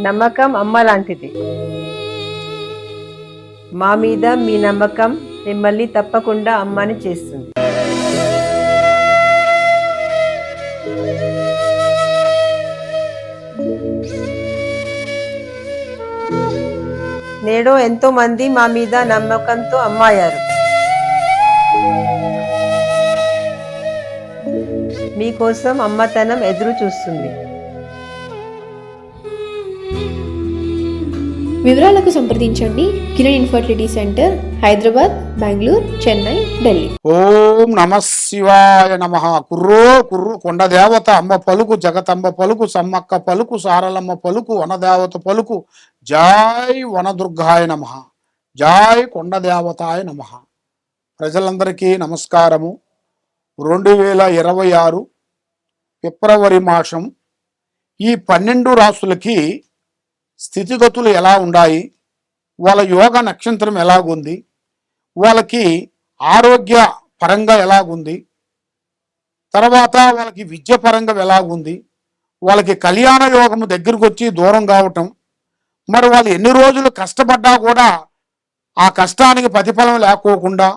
నమ్మకం అమ్మ లాంటిది. మా మీద మీ నమ్మకం మిమ్మల్ని తప్పకుండా అమ్మని చేస్తుంది. నేడు ఎంతో మంది మా మీద నమ్మకంతో అమ్మాయారు. మీకోసం అమ్మతనం ఎదురు చూస్తుంది. వివరాలకు సంప్రదించండి. Kiran infertility centre, Hyderabad, Bengaluru, Chennai, Delhi. ఓం నమ శివాయ నమ. కుర్రో కుర్రు కొండదేవత అమ్మ పలుకు, జగతంబ పలుకు, సమ్మక్క పలుకు, సారలమ్మ పలుకు, వనదేవత పలుకు. జై వనదుర్గాయ నమ, జై కొండదేవతాయ నమ. ప్రజలందరికీ నమస్కారము. 2026 ఫిబ్రవరి మాసం ఈ 12 రాసులకి స్థితిగతులు ఎలా ఉన్నాయి, వాళ్ళ యోగ నక్షత్రం ఎలాగుంది, వాళ్ళకి ఆరోగ్య పరంగా ఎలాగుంది, తర్వాత వాళ్ళకి విద్య పరంగా ఎలాగుంది, వాళ్ళకి కళ్యాణ యోగము దగ్గరకు వచ్చి దూరం కావటం, మరి వాళ్ళు ఎన్ని రోజులు కష్టపడ్డా కూడా ఆ కష్టానికి ప్రతిఫలం లేకోకుండా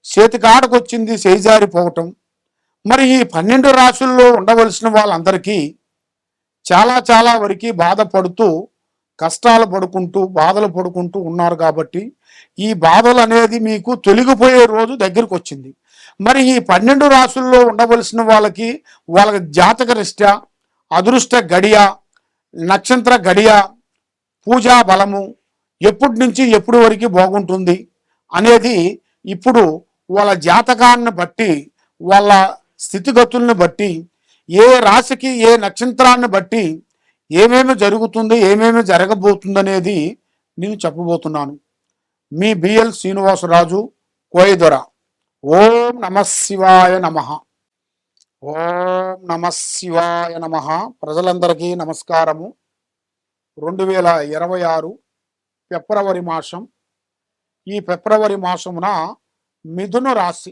చేతికాడకు వచ్చింది చేజారిపోవటం. మరి ఈ 12 రాశుల్లో ఉండవలసిన వాళ్ళందరికీ చాలా వరకు బాధపడుతూ కష్టాలు పడుకుంటూ బాధలు పడుకుంటూ ఉన్నారు. కాబట్టి ఈ బాధలు అనేది మీకు తొలగిపోయే రోజు దగ్గరికి వచ్చింది. మరి ఈ 12 రాశుల్లో ఉండవలసిన వాళ్ళకి వాళ్ళ జాతక రీత్యా అదృష్ట గడియ, నక్షత్ర గడియ, పూజా బలము ఎప్పటి నుంచి ఎప్పటి వరకు బాగుంటుంది అనేది ఇప్పుడు వాళ్ళ జాతకాన్ని బట్టి, వాళ్ళ స్థితిగతుల్ని బట్టి, ఏ రాశికి ఏ నక్షత్రాన్ని బట్టి ఏమేమి జరుగుతుంది, ఏమేమి జరగబోతుంది అనేది నేను చెప్పబోతున్నాను. మీ బిఎల్ శ్రీనివాసరాజు, కోయదొర. ఓం నమ శివాయ నమ. ఓం నమ శివాయ నమ. ప్రజలందరికీ నమస్కారము. 2026 ఫిబ్రవరి మాసం. ఈ ఫిబ్రవరి మాసమున మిథున రాశి.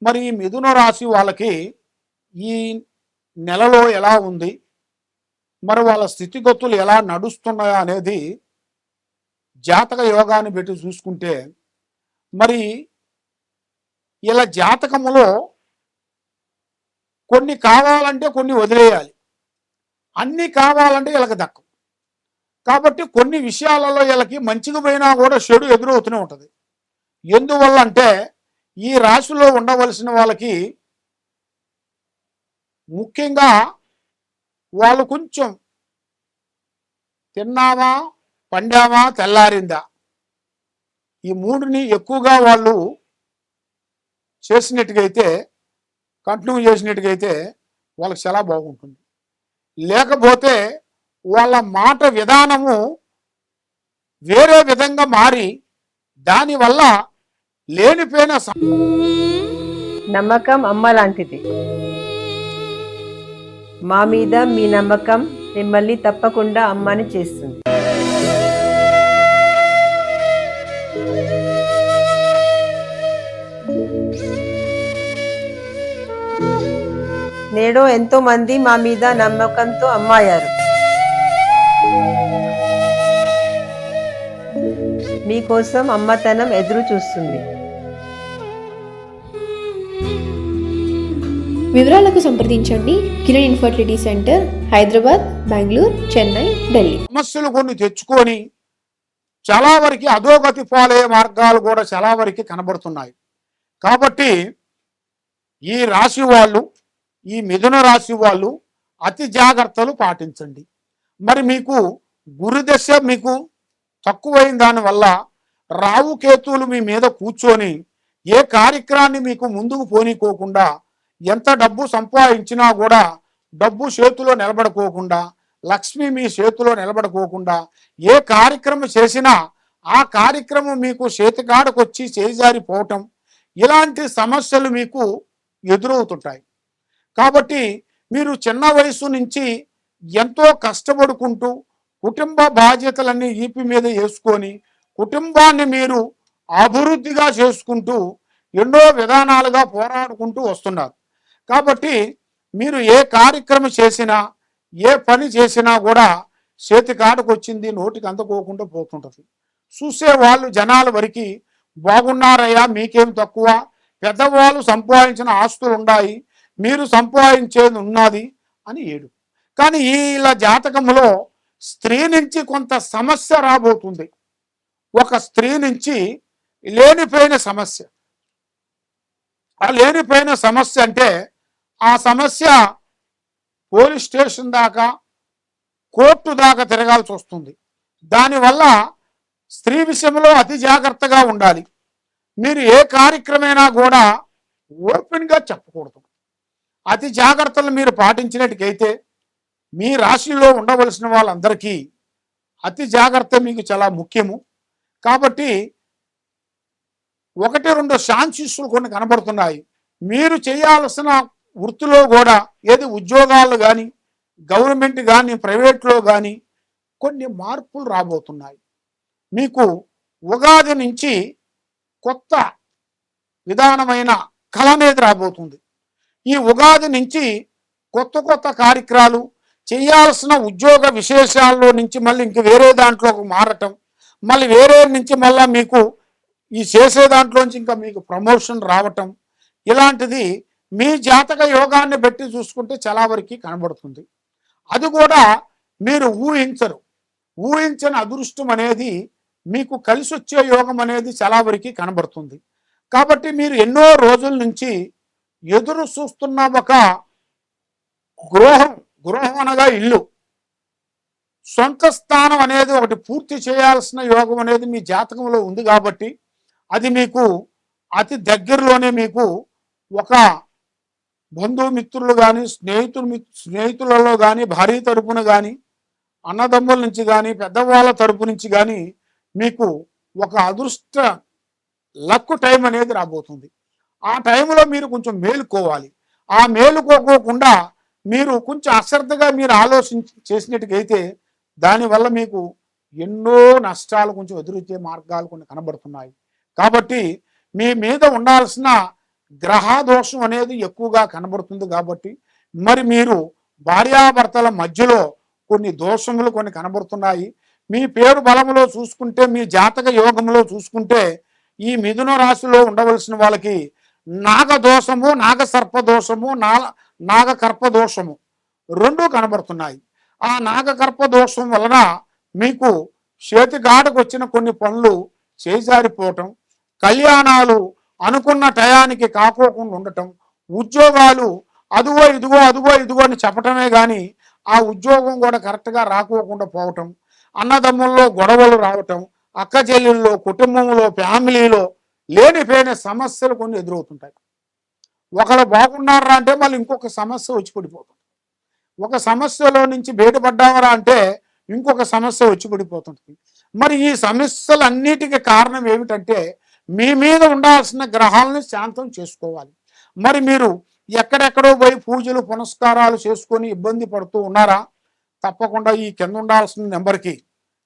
మరి ఈ మిథున రాశి వాళ్ళకి ఈ నెలలో ఎలా ఉంది, మరి వాళ్ళ స్థితిగతులు ఎలా నడుస్తున్నాయా అనేది జాతక యోగాన్ని పెట్టి చూసుకుంటే, మరి ఇలా జాతకములో కొన్ని కావాలంటే కొన్ని వదిలేయాలి, అన్నీ కావాలంటే వీళ్ళకి దక్కవు. కాబట్టి కొన్ని విషయాలలో వీళ్ళకి మంచిగా పోయినా కూడా చెడు ఎదురవుతూనే ఉంటుంది. ఎందువల్ల అంటే ఈ రాశిలో ఉండవలసిన వాళ్ళకి ముఖ్యంగా వాళ్ళు కొంచెం తిన్నామా, పండామా, తెల్లారిందా, ఈ మూడుని ఎక్కువగా వాళ్ళు చేసినట్టుగైతే, కంటిన్యూ చేసినట్టుగైతే వాళ్ళకి చాలా బాగుంటుంది. లేకపోతే వాళ్ళ మాట విధానము వేరే విధంగా మారి దానివల్ల లేనిపోయిన నమ్మకం అమ్మ లాంటిది. మా మీద మీ నమ్మకం మిమ్మల్ని తప్పకుండా అమ్మని చేస్తుంది. నేడు ఎంతో మంది మా మీద నమ్మకంతో అమ్మాయారు. మీకోసం అమ్మతనం ఎదురు చూస్తుంది. వివరాలకు సంప్రదించండి. Kiran infertility centre, Hyderabad, Bengaluru, Chennai, Delhi. సమస్యలు కొన్ని తెచ్చుకొని చాలా వరకు అధోగతి పాలయ్యే మార్గాలు కూడా చాలా వరకు కనబడుతున్నాయి. కాబట్టి ఈ రాశి వాళ్ళు, ఈ మిథున రాశి వాళ్ళు అతి జాగ్రత్తలు పాటించండి. మరి మీకు గురుదశ మీకు తక్కువైన దానివల్ల రావు కేతువులు మీ మీద కూర్చొని ఏ కార్యక్రమాన్ని మీకు ముందుకు పోనీకోకుండా, ఎంత డబ్బు సంపాదించినా కూడా డబ్బు చేతిలో నిలబడుకోకుండా, లక్ష్మి మీ చేతిలో నిలబడుకోకుండా, ఏ కార్యక్రమం చేసినా ఆ కార్యక్రమం మీకు చేతికాడకు వచ్చి చేజారిపోవటం, ఇలాంటి సమస్యలు మీకు ఎదురవుతుంటాయి. కాబట్టి మీరు చిన్న వయసు నుంచి ఎంతో కష్టపడుకుంటూ కుటుంబ బాధ్యతలన్నీ ఈపి మీద వేసుకొని కుటుంబాన్ని మీరు అభివృద్ధిగా చేసుకుంటూ ఎన్నో విధానాలుగా పోరాడుకుంటూ వస్తున్నారు. కాబట్టి మీరు ఏ కార్యక్రమం చేసినా, ఏ పని చేసినా కూడా చేతి కాటకు వచ్చింది నోటికి అందుకోకుండా పోతుంటుంది. చూసే వాళ్ళు జనాల వరకు బాగున్నారయ్యా, మీకేం తక్కువ, పెద్దవాళ్ళు సంపాదించిన ఆస్తులు ఉన్నాయి, మీరు సంపాదించేది ఉన్నది అని ఏడు. కానీ ఇలా జాతకంలో స్త్రీ నుంచి కొంత సమస్య రాబోతుంది. ఒక స్త్రీ నుంచి లేనిపోయిన సమస్య. ఆ లేనిపోయిన సమస్య అంటే ఆ సమస్య పోలీస్ స్టేషన్ దాకా, కోర్టు దాకా తిరగాల్సి వస్తుంది. దానివల్ల స్త్రీ విషయంలో అతి జాగ్రత్తగా ఉండాలి. మీరు ఏ కార్యక్రమైనా కూడా ఓపెన్గా చెప్పకూడదు. అతి జాగ్రత్తలు మీరు పాటించినట్టుకైతే మీ రాశిలో ఉండవలసిన వాళ్ళందరికీ అతి జాగ్రత్త మీకు చాలా ముఖ్యము. కాబట్టి 1-2 ఛాన్సెస్లు కొన్ని కనబడుతున్నాయి. మీరు చేయాల్సిన వృత్తిలో కూడా, ఏది ఉద్యోగాలు కానీ, గవర్నమెంట్ కానీ, ప్రైవేట్లో కానీ కొన్ని మార్పులు రాబోతున్నాయి. మీకు ఉగాది నుంచి కొత్త విధానమైన కళ అనేది రాబోతుంది. ఈ ఉగాది నుంచి కొత్త కొత్త కార్యక్రమాలు చేయాల్సిన ఉద్యోగ విశేషాల్లో నుంచి మళ్ళీ ఇంక వేరే దాంట్లోకి మారటం, మళ్ళీ వేరే నుంచి మళ్ళీ మీకు ఈ చేసే దాంట్లోంచి ఇంకా మీకు ప్రమోషన్ రావటం, ఇలాంటిది మీ జాతక యోగాన్ని బట్టి చూసుకుంటే చాలా వరకు కనబడుతుంది. అది కూడా మీరు ఊహించని అదృష్టం అనేది మీకు కలిసి వచ్చే యోగం అనేది చాలా వరకు కనబడుతుంది. కాబట్టి మీరు ఎన్నో రోజుల నుంచి ఎదురు చూస్తున్న ఒక గృహం అనగా ఇల్లు, సొంత స్థానం అనేది ఒకటి పూర్తి చేయాల్సిన యోగం అనేది మీ జాతకంలో ఉంది. కాబట్టి అది మీకు అతి దగ్గరలోనే మీకు ఒక బంధుమిత్రులు కానీ, స్నేహితులలో కానీ, భార్య తరపున కానీ, అన్నదమ్ముల నుంచి కానీ, పెద్దవాళ్ళ తరపు నుంచి కానీ మీకు ఒక అదృష్ట లక్ టైం అనేది రాబోతుంది. ఆ టైంలో మీరు కొంచెం మేలుకోవాలి. ఆ మేలుకోకుండా మీరు కొంచెం అశ్రద్ధగా మీరు చేసినట్టుకైతే దానివల్ల మీకు ఎన్నో నష్టాలు కొంచెం ఎదురొచ్చే మార్గాలు కొన్ని కనబడుతున్నాయి. కాబట్టి మీ మీద ఉండాల్సిన గ్రహదోషం అనేది ఎక్కువగా కనబడుతుంది. కాబట్టి మరి మీరు భార్యాభర్తల మధ్యలో కొన్ని దోషములు కొన్ని కనబడుతున్నాయి. మీ పేరు బలములో చూసుకుంటే, మీ జాతక యోగంలో చూసుకుంటే ఈ మిథున రాశిలో ఉండవలసిన వాళ్ళకి నాగదోషము, నాగసర్పదోషము, నాగకర్పదోషము 2 కనబడుతున్నాయి. ఆ నాగకర్పదోషం వలన మీకు చేతిగాడకు వచ్చిన కొన్ని పనులు చేజారిపోవటం, కళ్యాణాలు అనుకున్న టయానికి కాకోకుండా ఉండటం, ఉద్యోగాలు అదుగో ఇదిగో అని చెప్పటమే కానీ ఆ ఉద్యోగం కూడా కరెక్ట్గా రాకోకుండా పోవటం, అన్నదమ్ముల్లో గొడవలు రావటం, అక్క చెల్లెల్లో, కుటుంబంలో, ఫ్యామిలీలో లేనిపోయిన సమస్యలు కొన్ని ఎదురవుతుంటాయి. ఒకరు బాగున్నారా అంటే మళ్ళీ ఇంకొక సమస్య వచ్చి పడిపోతుంది. ఒక సమస్యలో నుంచి బయటపడ్డామరా అంటే ఇంకొక సమస్య వచ్చి పడిపోతుంది. మరి ఈ సమస్యలన్నిటికీ కారణం ఏమిటంటే మీ మీద ఉండాల్సిన గ్రహాలను శాంతం చేసుకోవాలి. మరి మీరు ఎక్కడెక్కడో పోయి పూజలు పునస్కారాలు చేసుకొని ఇబ్బంది పడుతూ ఉన్నారా? తప్పకుండా ఈ కింద ఉండాల్సిన నెంబర్కి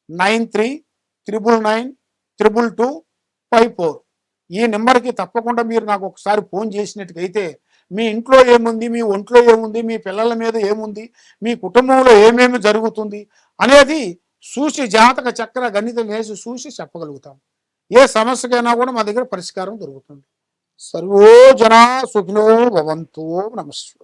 9399922254 ఈ నెంబర్కి తప్పకుండా మీరు నాకు ఒకసారి ఫోన్ చేసినట్టుకైతే మీ ఇంట్లో ఏముంది, మీ ఒంట్లో ఏముంది, మీ పిల్లల మీద ఏముంది, మీ కుటుంబంలో ఏమేమి జరుగుతుంది అనేది చూసి జాతక చక్ర గణితం వేసి చూసి చెప్పగలుగుతాం. ఏ సమస్యకైనా కూడా మా దగ్గర పరిష్కారం దొరుకుతుంది. సర్వో జనా సుఖినో భవంతు. నమస్కారం.